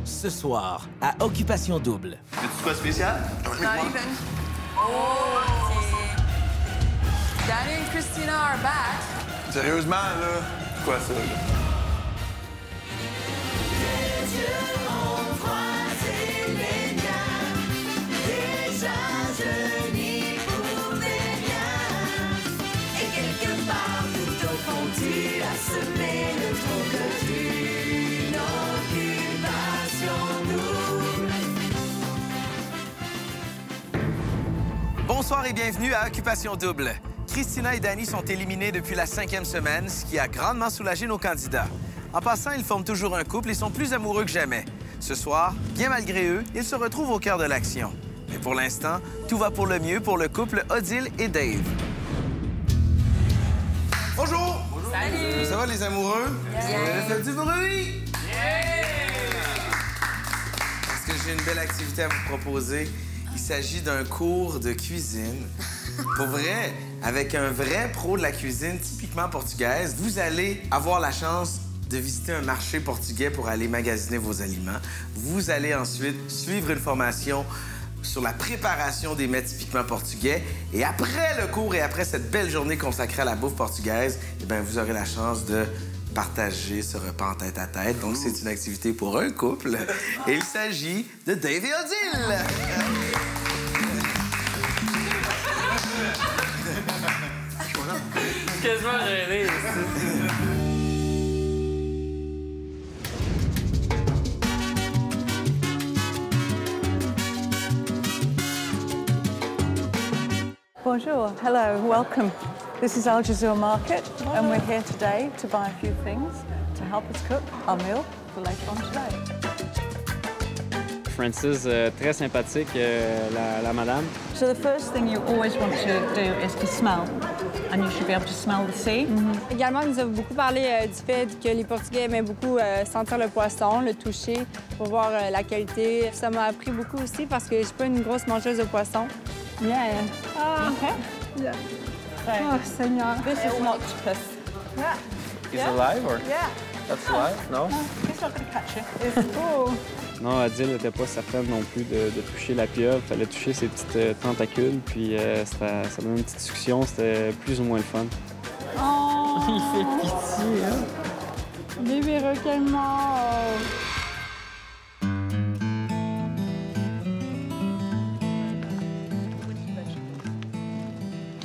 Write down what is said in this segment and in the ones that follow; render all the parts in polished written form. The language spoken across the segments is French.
ce soir à Occupation Double. Fais-tu quoi spécial? Not even. Oh, OK. Danny and Christina are back. Sérieusement, là? C'est quoi ça, là? Bonsoir et bienvenue à Occupation Double. Christina et Danny sont éliminés depuis la 5e semaine, ce qui a grandement soulagé nos candidats. En passant, ils forment toujours un couple et sont plus amoureux que jamais. Ce soir, bien malgré eux, ils se retrouvent au cœur de l'action. Mais pour l'instant, tout va pour le mieux pour le couple Odile et Dave. Bonjour! Bonjour! Salut! Ça va, les amoureux? Bien! Faites du bruit! Est-ce que j'ai une belle activité à vous proposer? Il s'agit d'un cours de cuisine. Pour vrai, avec un vrai pro de la cuisine typiquement portugaise, vous allez avoir la chance de visiter un marché portugais pour aller magasiner vos aliments. Vous allez ensuite suivre une formation sur la préparation des mets typiquement portugais. Et après le cours et après cette belle journée consacrée à la bouffe portugaise, eh bien, vous aurez la chance de partager ce repas en tête-à-tête. Donc, c'est une activité pour un couple. Et il s'agit de Dave et Odile. Quasiment gêné. Bonjour, hello, welcome. This is Al Jazeera Market, and we're here today to buy a few things to help us cook our meal for later on today. Francis, très sympathique, la madame. So the first thing you always want to do is to smell, and you should be able to smell the sea. Également, il nous a beaucoup parlé du fait que les Portugais aimaient beaucoup sentir le poisson, le toucher, pour voir la qualité. Ça m'a appris beaucoup aussi parce que je suis pas une grosse mangeuse de poisson. Yeah. Okay. Yeah. Okay. Oh, Seigneur. This is an octopus. Yeah. Is it alive or? Yeah. That's live? No? It's not going to catch you. It's cool. Non, Adil n'était pas certaine non plus de toucher la pieuvre. Il fallait toucher ses petites tentacules, puis ça donnait une petite succion. C'était plus ou moins le fun. Oh! Il fait pitié, hein? Bébé requin mort.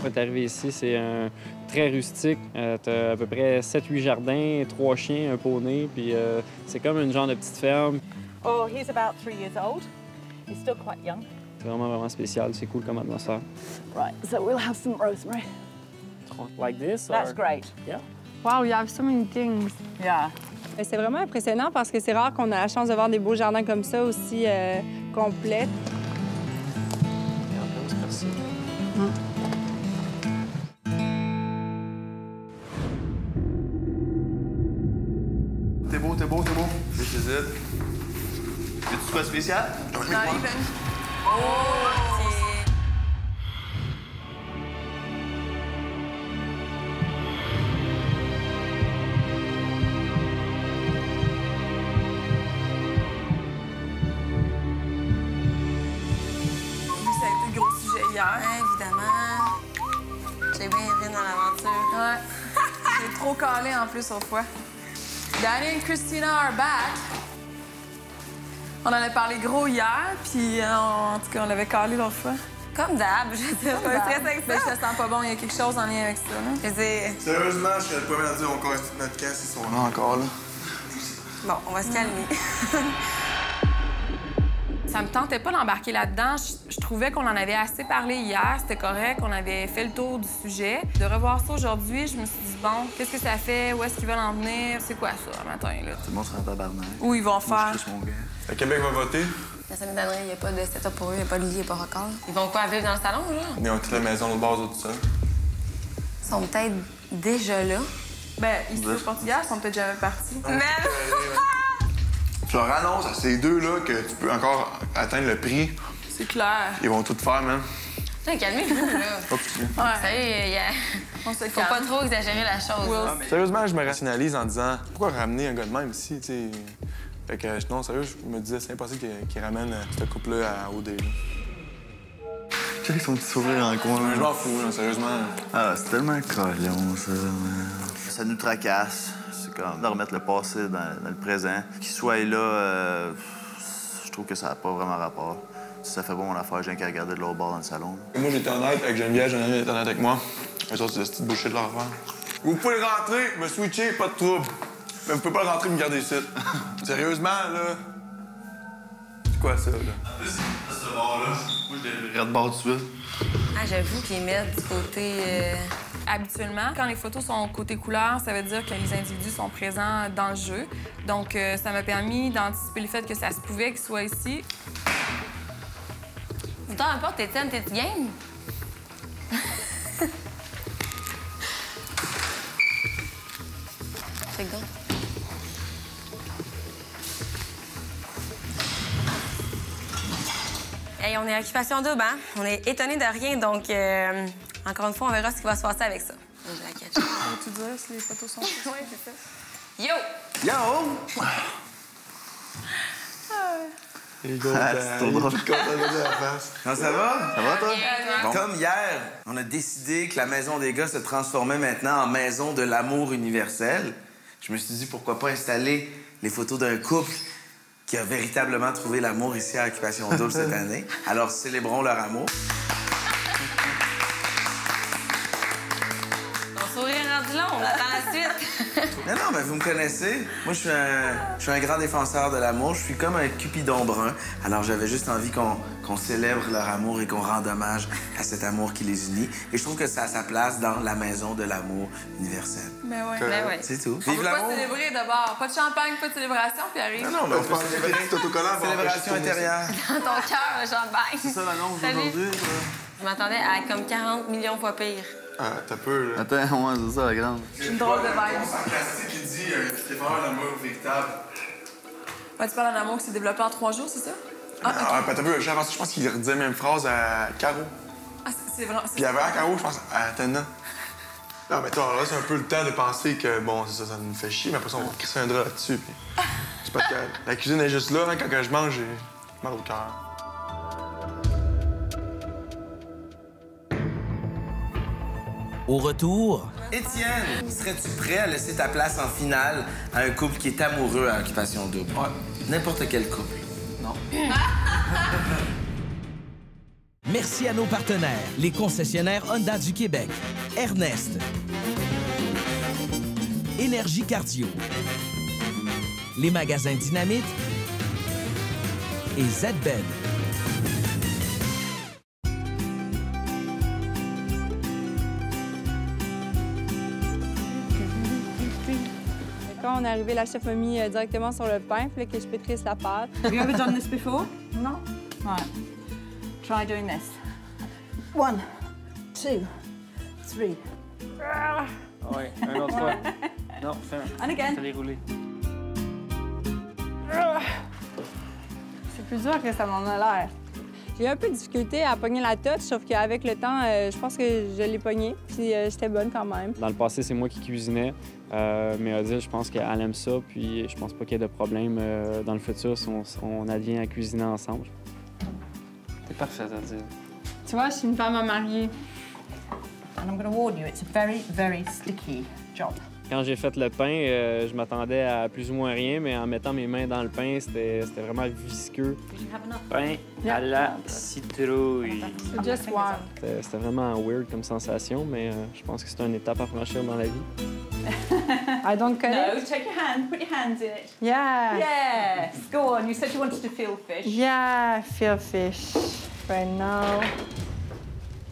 Quand t'es arrivé ici, c'est très rustique. T'as à peu près 7-8 jardins, 3 chiens, un poney, puis c'est comme une genre de petite ferme. Oh, he's about 3 years old. He's still quite young. C'est vraiment, vraiment spécial. C'est cool comme atmosphère. Right, so we'll have some rosemary. Like this? That's or... great. Yeah. Wow, you have so many things. Yeah. C'est vraiment impressionnant parce que c'est rare qu'on a la chance de voir des beaux jardins comme ça, aussi complets. T'es beau, t'es beau, t'es beau. This is it. Fais-tu quoi spécial? Not even. Oh, OK. Ça a été le gros sujet hier. Évidemment. J'ai bien ri dans l'aventure. Ouais. J'ai trop calé en plus autrefois. Danny and Christina are back. On en a parlé gros hier, puis en tout cas, on l'avait calé l'autre fois. Comme d'hab, je veux dire. On est stressé avec ça. Mais je te sens pas bon, il y a quelque chose en lien avec ça. Là. Je veux dire, Sérieusement, je serais le premier à dire on casse toute notre caisse, ils sont là encore, là. bon, on va se calmer. Ça me tentait pas d'embarquer là-dedans. Je trouvais qu'on en avait assez parlé hier, c'était correct, on avait fait le tour du sujet. De revoir ça aujourd'hui, je me suis dit, bon, qu'est-ce que ça fait? Où est-ce qu'ils veulent en venir? C'est quoi ça, matin, là? Tout le monde sera en tabarnak. Où ils vont Moi, faire? je suis mon gars. Le Québec va voter. Mais ça m'étonnerait, il n'y a pas de setup pour eux, il n'y a pas de lit, il n'y a pas de record. Ils vont quoi, vivre dans le salon, là? Ils ont toute la maison, l'autre base, tout ça. Ils sont peut-être déjà là. Ben, ici au Portugal, ils sont peut-être jamais partis. Mais Tu leur annonces à ces deux-là que tu peux encore atteindre le prix. C'est clair. Ils vont tout faire, man. Putain, calmez-vous, là. Pas plus. Sérieux, On se faut pas trop exagérer la chose. Will. là. Sérieusement, je me rationalise en disant pourquoi ramener un gars de même ici, tu sais. Fait que non, sérieux, je me disais, c'est impossible qu'ils ramènent ce couple-là au OD. Check son petit sourire en coin. Je m'en fous, là, sérieusement. Ah, c'est tellement collant, ça. Ça nous tracasse. C'est comme de remettre le passé dans le présent. Qu'il soit là, je trouve que ça n'a pas vraiment rapport. Si ça fait bon mon affaire, j'ai qu'à regarder de l'autre bord dans le salon. Moi, j'étais honnête avec Geneviève, Geneviève était honnête avec moi. Les autres, c'est cette petite bouchée de leur affaire. Vous pouvez rentrer, me switcher, pas de trouble. Mais vous pouvez pas rentrer et me garder ici. Sérieusement, là. C'est quoi ça, là? Ce bord-là, moi, je devrais de bord tout de suite. Ah, j'avoue qu'ils mettent du côté. Habituellement, quand les photos sont côté couleur, ça veut dire que les individus sont présents dans le jeu. Donc, ça m'a permis d'anticiper le fait que ça se pouvait qu'ils soient ici. Peu importe, Étienne, t'es-tu game? C'est donc. Hey, on est à occupation double, hein? On est étonnés de rien, donc encore une fois, on verra ce qui va se passer avec ça. Je la cache. Peux-tu dire si les photos sont prises? Oui, c'est ça. Yo! Yo! C'est trop drôle. Non, ça va? Ça va, toi? Bon. Comme hier, on a décidé que la maison des gars se transformait maintenant en maison de l'amour universel. Je me suis dit, pourquoi pas installer les photos d'un couple qui a véritablement trouvé l'amour ici à Occupation Double cette année. Alors, célébrons leur amour. Ton sourire rendu long, on attend la suite. Non, mais vous me connaissez. Moi, je suis un grand défenseur de l'amour. Je suis comme un Cupidon brun. Alors, j'avais juste envie qu'on célèbre leur amour et qu'on rende hommage à cet amour qui les unit. Et je trouve que ça a sa place dans la maison de l'amour universel. Ben ouais. Ben ouais. C'est tout. On Vive peut pas l'amour! célébrer d'abord. Pas de champagne, pas de célébration, puis arrive. Non, mais on peut célébrer. Célébration intérieure. Dans ton cœur, le champagne. C'est ça l'annonce Salut. d'aujourd'hui, ça? Je m'attendais à comme 40 millions de fois pire. Ah, t'as peu, là. Attends, ouais, c'est ça, la grande. Une drôle de vibe. sarcastique qui dit qu'il fait faire l'amour véritable. Ouais, tu parles d'un amour qui s'est développé en 3 jours, c'est ça? Ah, t'as peu, je pense qu'il redisait la même phrase à Caro. Ah, c'est vraiment... Puis il y avait à Caro, je pense, à Tana. Non, mais toi, là, c'est un peu le temps de penser que, bon, c'est ça nous fait chier, mais après ça, on va crisser un drap là-dessus. Puis... C'est pas que la cuisine est juste là, hein, quand je mange, j'ai mal au cœur. Au retour, Étienne, serais-tu prêt à laisser ta place en finale à un couple qui est amoureux à Occupation Double? Ouais. N'importe quel couple. Non. Merci à nos partenaires, les concessionnaires Honda du Québec, Ernest, Énergie Cardio, les magasins Dynamite et ZBed. Quand on est arrivé, la chef a mis directement sur le pain, il fallait que je pétrisse la pâte. Have you ever done this before? Non. Right. Try doing this. 1, 2, 3. Oui, un autre fois. Non, And again. fais-les rouler. C'est plus dur que ça m'en a l'air. J'ai eu un peu de difficulté à pogner la touch, sauf qu'avec le temps, je pense que je l'ai pognée, puis j'étais bonne quand même. Dans le passé, c'est moi qui cuisinais, mais Odile, je pense qu'elle aime ça, puis je pense pas qu'il y ait de problème dans le futur si on advient à cuisiner ensemble. T'es parfaite, Odile. Tu vois, je suis une femme à marier. And I'm going to warn you, it's a very, very sticky job. Quand j'ai fait le pain, je m'attendais à plus ou moins rien, mais en mettant mes mains dans le pain, c'était vraiment visqueux. Pain à la citrouille. C'est just one. C'était vraiment weird comme sensation, mais je pense que c'est une étape à franchir dans la vie. I don't cut No, it. take your hand, put your hands in it. Yeah. Yes, go on. You said you wanted to feel fish. Yeah, I feel fish right now.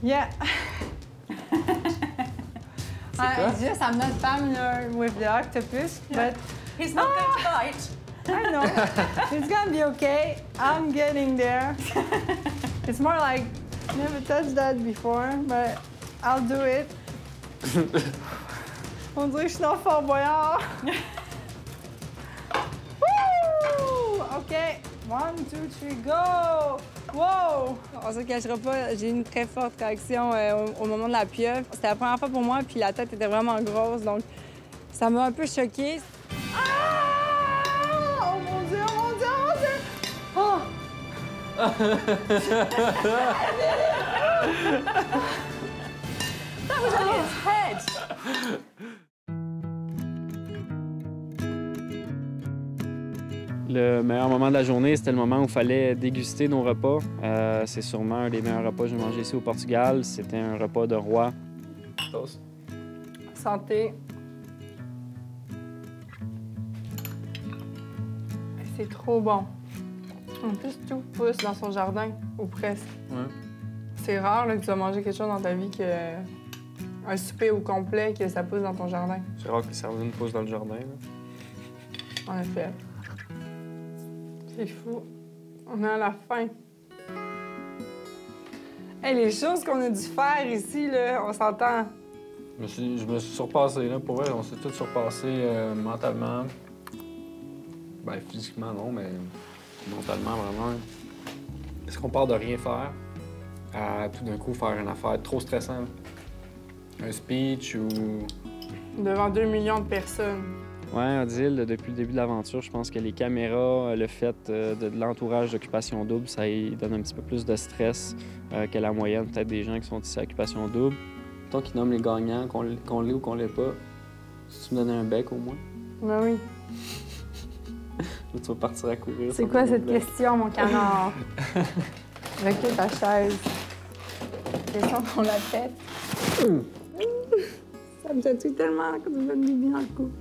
Yeah. It's just I'm not familiar with the octopus, but He's not going to bite. I know it's gonna be okay. I'm getting there. It's more like never touched that before, but I'll do it. On dirait que je suis dans Fort Boyard. Woo! OK. 1, 2, 3, go! Wow! On se cachera pas, j'ai une très forte réaction au moment de la pieuvre. C'était la première fois pour moi, puis la tête était vraiment grosse, donc ça m'a un peu choquée. Ah! Oh mon Dieu, oh That was only his head. Le meilleur moment de la journée, c'était le moment où il fallait déguster nos repas. C'est sûrement un des meilleurs repas que j'ai mangé ici au Portugal. C'était un repas de roi. Toast. Santé. C'est trop bon. En plus, tout pousse dans son jardin, ou presque. Ouais. C'est rare là, que tu vas manger quelque chose dans ta vie que un souper au complet que ça pousse dans ton jardin. C'est rare que les sardines poussent dans le jardin. Là. En effet. C'est fou. On est à la fin. Hey, les choses qu'on a dû faire ici, là, on s'entend. Je me suis surpassé, là. Pour vrai, on s'est tous surpassés mentalement. Ben, physiquement, non, mais mentalement, vraiment. Est-ce qu'on part de rien faire à tout d'un coup faire une affaire trop stressante? Un speech ou... Devant 2 millions de personnes. Ouais, Odile, depuis le début de l'aventure, je pense que les caméras, le fait de l'entourage d'Occupation Double, ça y donne un petit peu plus de stress que la moyenne, peut-être des gens qui sont ici à Occupation Double. Toi qui nommes les gagnants, qu'on l'ait ou qu'on l'ait pas, si tu me donnais un bec au moins. Ben oui. Ou tu vas partir à courir. C'est quoi cette question, mon canard? Recule ta chaise. Question qu'on la tête. Ça me tue tellement quand tu fais une bibi dans le cou.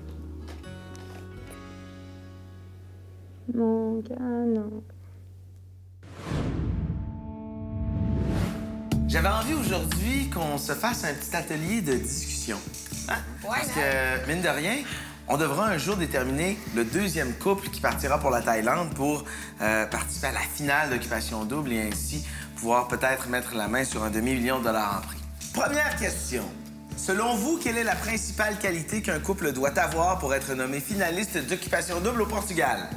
Mon canard. J'avais envie aujourd'hui qu'on se fasse un petit atelier de discussion. Hein? Parce que, mine de rien, on devra un jour déterminer le deuxième couple qui partira pour la Thaïlande pour participer à la finale d'Occupation Double et ainsi pouvoir peut-être mettre la main sur un demi-million de dollars en prix. Première question. Selon vous, quelle est la principale qualité qu'un couple doit avoir pour être nommé finaliste d'Occupation Double au Portugal?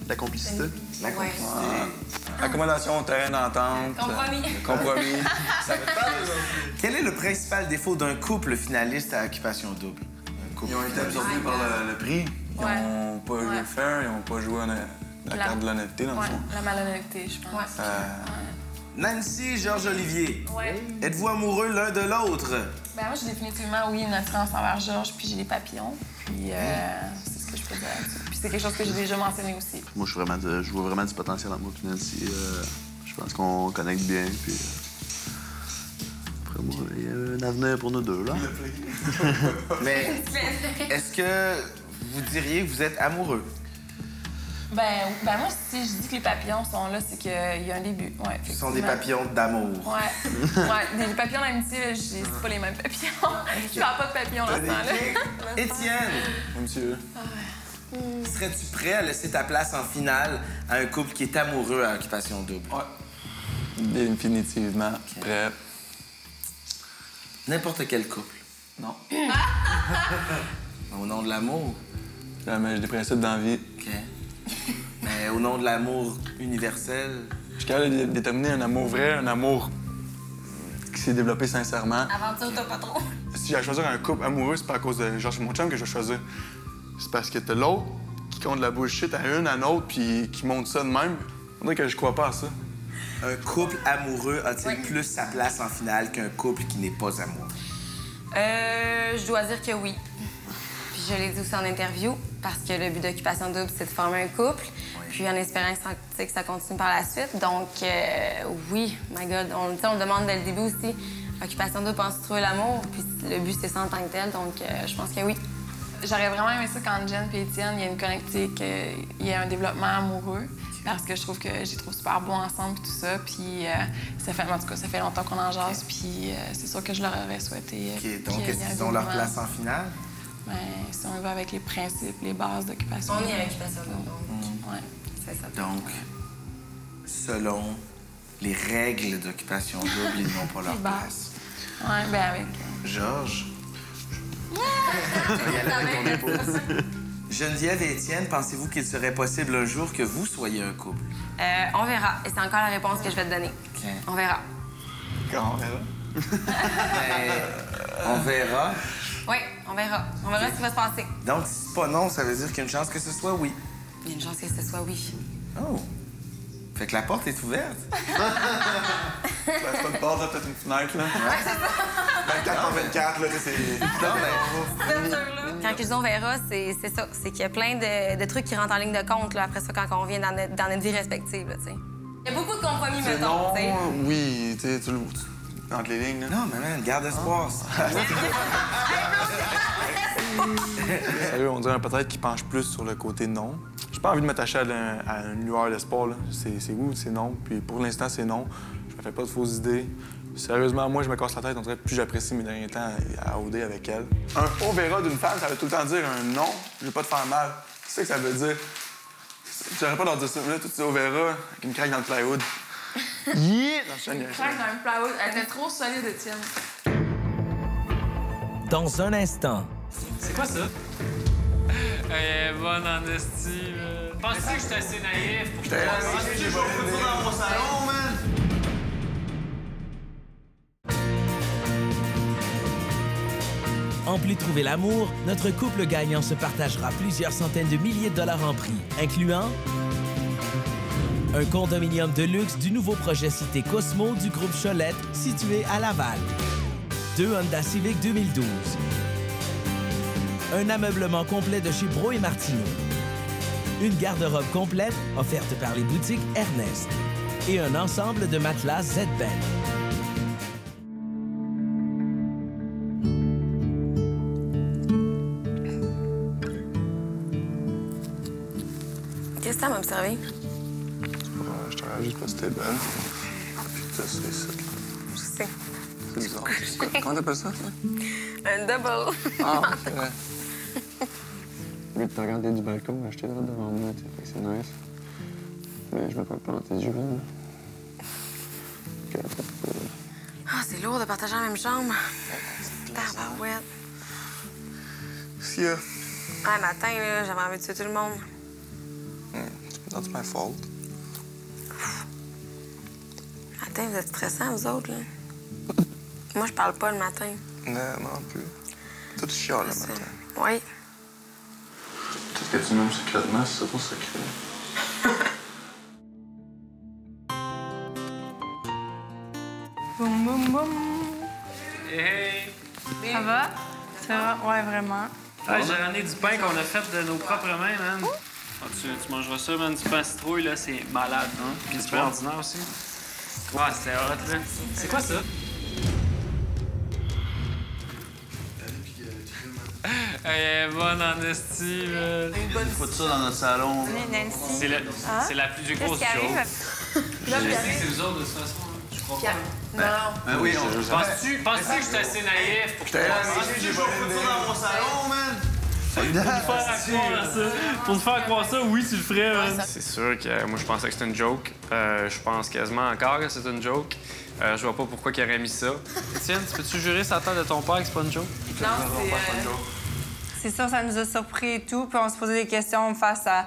La complicité. La complicité. Accommodation, terrain d'entente. Compromis. Compromis. Quel est le principal défaut d'un couple finaliste à Occupation Double? Ils ont été absorbés par le prix. Ils n'ont pas joué fair, ils n'ont pas joué la carte de l'honnêteté, dans le fond. La malhonnêteté, je pense. Nancy, Georges-Olivier, Ouais. êtes-vous amoureux l'un de l'autre? Ben moi, j'ai définitivement, oui, une attirance envers Georges, puis j'ai des papillons. Puis c'est ce que je peux dire là-dessus. Puis c'est quelque chose que j'ai déjà mentionné aussi. Moi, je vois vraiment du potentiel en moi et Nancy. Je pense qu'on connecte bien, puis... après moi, il y a un avenir pour nous deux, là. Mais est-ce que vous diriez que vous êtes amoureux? Ben moi, si je dis que les papillons sont là, c'est qu'il y a un début. Ouais, Ce sont des papillons d'amour. Ouais. Des papillons d'amitié, c'est pas les mêmes papillons. Je parle pas de papillons dans ce temps-là. Étienne! Oui, monsieur. Serais-tu prêt à laisser ta place en finale à un couple qui est amoureux à Occupation Double? Ouais. Définitivement prêt. N'importe quel couple. Non. Au nom de l'amour. J'ai des principes dans la vie. OK. Mais au nom de l'amour universel. Je suis capable de déterminer un amour vrai, un amour qui s'est développé sincèrement. Aventure-toi pas trop. Si j'ai à choisir un couple amoureux, c'est pas à cause de Georges et mon chum que je vais choisir. C'est parce que t'as l'autre qui compte la bullshit à une, à l'autre, puis qui monte ça de même. On dirait que je crois pas à ça. Un couple amoureux a-t-il plus sa place en finale qu'un couple qui n'est pas amoureux? Je dois dire que oui. Puis je l'ai dit aussi en interview, parce que le but d'Occupation Double, c'est de former un couple, puis en espérant que ça continue par la suite. Donc, oui, my God, on le demande dès le début aussi. Occupation Double, pense trouver l'amour, puis le but, c'est ça en tant que tel, donc je pense que oui. J'aurais vraiment aimé ça quand Jen et Étienne, il y a une connectique, il y a un développement amoureux. Parce que je trouve que j'ai trouvé super bon ensemble et tout ça. Puis en tout cas, ça fait longtemps qu'on en jase. Puis c'est sûr que je leur aurais souhaité. OK, donc est-ce qu'ils ont leur place en finale? Ben, si on va avec les principes, les bases d'Occupation. On est à Occupation Double. Ouais, c'est ça. Donc, selon les règles d'Occupation Double, ils n'ont pas leur place. Ouais, ben avec. Georges? Y aller avec ton épouse. Geneviève et Étienne, pensez-vous qu'il serait possible un jour que vous soyez un couple? On verra. Et c'est encore la réponse que je vais te donner. OK. On verra. Quand on verra. On verra. Oui, on verra. On verra ce qui va se passer. Donc, si c'est pas non, ça veut dire qu'il y a une chance que ce soit oui. Il y a une chance que ce soit oui. Oh! Fait que la porte est ouverte. C'est pas une porte, là, peut-être une fenêtre, là. 24/24, là, c'est... Non, mais... Quand je dis on verra, c'est ça. C'est qu'il y a plein de trucs qui rentrent en ligne de compte, là, après ça, quand on revient dans notre vie respective, là, tu sais. Il y a beaucoup de compromis, mettons, non, tu sais. oui, tu sais, entre les lignes, là. Non, mais man, garde espoir. Sérieux, on dirait peut-être qu'il penche plus sur le côté non. J'ai pas envie de m'attacher à une lueur d'espoir, là. C'est où, c'est non. Puis pour l'instant, c'est non. Je me fais pas de fausses idées. Sérieusement, moi, je me casse la tête. On dirait que plus j'apprécie mes derniers temps à OD avec elle. Un on verra d'une femme, ça veut tout le temps dire un non. Je veux pas te faire mal. C'est ça que ça veut dire. J'aurais pas leur dire ça. Mais là, tout ça, on verra, avec une craque dans le plywood. Yeah! Craque dans le plywood. Elle était trop solide, Étienne. Dans un instant, C'est quoi ça? Bonne en esti, Pensais que j'étais assez naïf pour que je J'ai volé le dans mon salon, man! en plus trouver l'amour, notre couple gagnant se partagera plusieurs centaines de milliers de dollars en prix, incluant un condominium de luxe du nouveau projet Cité Cosmo du groupe Cholette, situé à Laval, 2 Honda Civic 2012, un ameublement complet de chez Bro et Martineau, une garde-robe complète offerte par les boutiques Ernest et un ensemble de matelas Z-Bed. Qu'est-ce que t'as à m'observer? Je te regarde juste parce que t'es belle. Puis que t'as ça ici. Je sais. C'est bizarre. Comment t'appelles ça? Un double. Ah, c'est vrai. Au lieu de te regarder du balcon, j'étais là devant moi, tu sais, fait que c'est nice. Mais je me parle pas dans tes yeux, là. Ah, c'est lourd de partager la même chambre. Tabarouette. Si, ouais, Matin, là, j'avais envie de tuer tout le monde. that's my fault. Matin, vous êtes stressants, vous autres, là? Moi, je parle pas le matin. Non plus. Tout chiale le matin. Oui. Tout ce que tu m'aimes secrètement, c'est ça ton secret. Boum, boum, boum. Hey! Ça va? Ça va? Ouais, vraiment. Ah, j'ai ramené du pain qu'on a fait de nos propres mains, man. Ah, tu mangeras ça, man. Du pain à citrouille, là, c'est malade, hein? Puis du pain ordinaire aussi. Ouais, c'était hot, là. C'est quoi ça? Bonne en esti, man. Faut ça dans notre salon. Nancy. C'est la plus grosse Qu'est-ce qui chose. arrive? C'est vous autres, de toute façon. Je crois pas. Ben oui, on Penses-tu que j'étais assez naïf pour que j'ai volé dans mon salon, man! Pour te faire croire ça, oui, tu le ferais, man. C'est sûr que moi, je pensais que c'était une joke. Je pense quasiment encore que c'est une joke. Je vois pas pourquoi il aurait mis ça. Étienne, peux-tu jurer sur la tête de ton père que c'est pas une joke? Non, c'est sûr, ça nous a surpris et tout. Puis on se posait des questions face à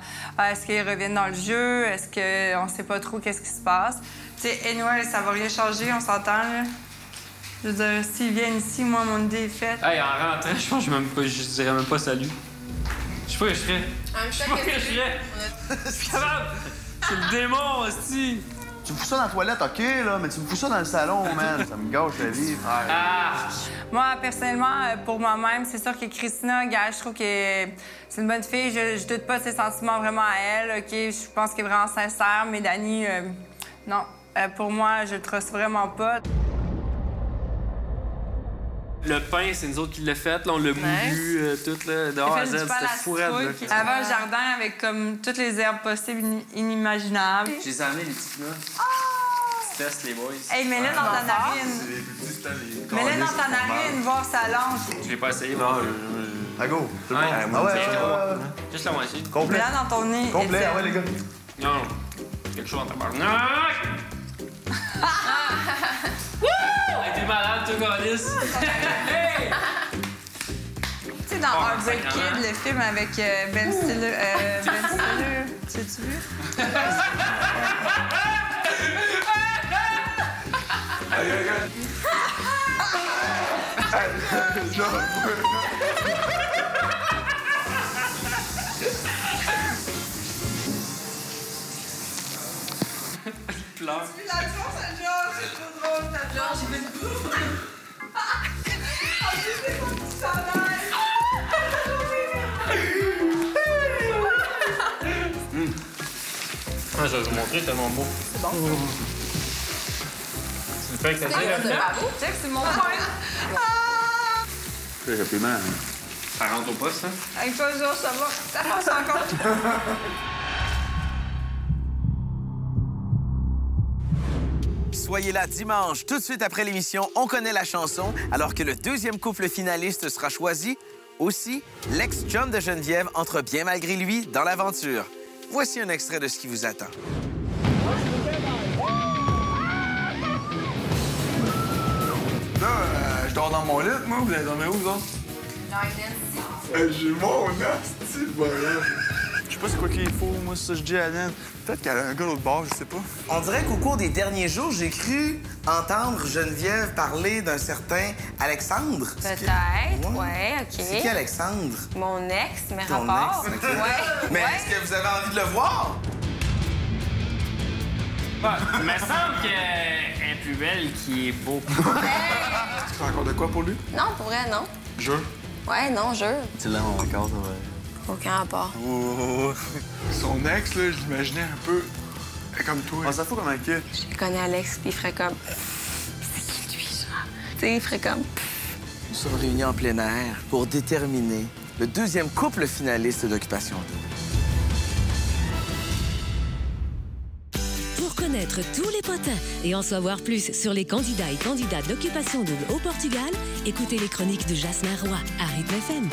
est-ce qu'ils reviennent dans le jeu? Est-ce qu'on sait pas trop qu'est-ce qui se passe? Tu sais, anyway, ça va rien changer, on s'entend, là. Je veux dire, s'ils viennent ici, moi, mon idée est faite. Hey, en rentrant, je pense que je dirais même pas salut. Je sais pas ce que je ferais. Je sais pas ce que je ferais. Je suis capable. C'est le démon, hostie. Tu me fous ça dans la toilette, OK, là, mais tu me fous ça dans le salon, man. Ça me gâche la vie, frère. Ah! Moi, personnellement, pour moi-même, c'est sûr que Christina, gars, je trouve que c'est une bonne fille. Je doute pas de ses sentiments vraiment à elle, OK? Je pense qu'elle est vraiment sincère, mais Dani, non. Pour moi, je le truste vraiment pas. Le pain, c'est nous autres qui l'a fait. Là, on l'a moulu, tout, là, de A à Z. C'était fou raide, là. Elle avait un jardin avec comme toutes les herbes possibles, inimaginables. Je les ai amenés, les petites notes. Tu testes, les boys. Hey, mets-le dans ta narine. Mets-le dans ta narine, voir sa langue. Je l'ai pas essayé, moi. À go. Tout le monde. Ouais, Ah ouais, juste la moitié. complet. Mets-le dans ton nez. Complet, Étienne. ah ouais, les gars. Non, quelque chose en tabarnak. Hey, t'es malade, toi, Gaulis. Hey! Tu sais, dans Heartbreak Kid, le film avec Ben Stiller. Ben Stiller, tu l'as-tu vu? fleurs. L'action, ça Georges, c'est trop drôle. Ta Georges, j'ai fait le coup. En plus, c'est mon petit chandail. Ah, je vais vous montrer, tellement beau. C'est bon. C'est fait que t'as dit la fleur? Check, c'est mon point. Très rapidement. Hein. Ça rentre au poste, hein? Avec toi, Georges, ça va. Ça passe encore. Soyez là dimanche, tout de suite après l'émission On connaît la chanson, alors que le deuxième couple finaliste sera choisi. Aussi, l'ex-chum de Geneviève entre bien malgré lui dans l'aventure. Voici un extrait de ce qui vous attend. Là, je dors dans mon lit, moi. Vous allez dormir où, vous autres? Dans Nancy. J'ai mon asti, voilà. Je sais pas c'est quoi qu'il faut, moi, ça, je dis à Anne. Peut-être qu'elle a un gars l'autre bord, je sais pas. On dirait qu'au cours des derniers jours, j'ai cru entendre Geneviève parler d'un certain Alexandre. Peut-être, ouais, OK. C'est qui Alexandre? Mon ex, mais Ton rapport. ex, ok. Ouais. Mais ouais. est-ce que vous avez envie de le voir? Il me semble qu'elle est plus belle qu'il est beau. Tu fais encore de quoi pour lui? Non, pour vrai, non. Jure. Ouais, non, jure. Tu l'as encore, ça va. Aucun rapport. Oh. Son ex, là, je l'imaginais un peu comme toi. On s'en fout comme un kid. Je connais Alex, puis il ferait comme... C'est qui, lui, genre? Tu sais, il ferait comme... Nous sommes réunis en plein air pour déterminer le deuxième couple finaliste d'Occupation Double. Pour connaître tous les potins et en savoir plus sur les candidats et candidates d'Occupation Double au Portugal, écoutez les chroniques de Jasmin Roy à Rythme FM.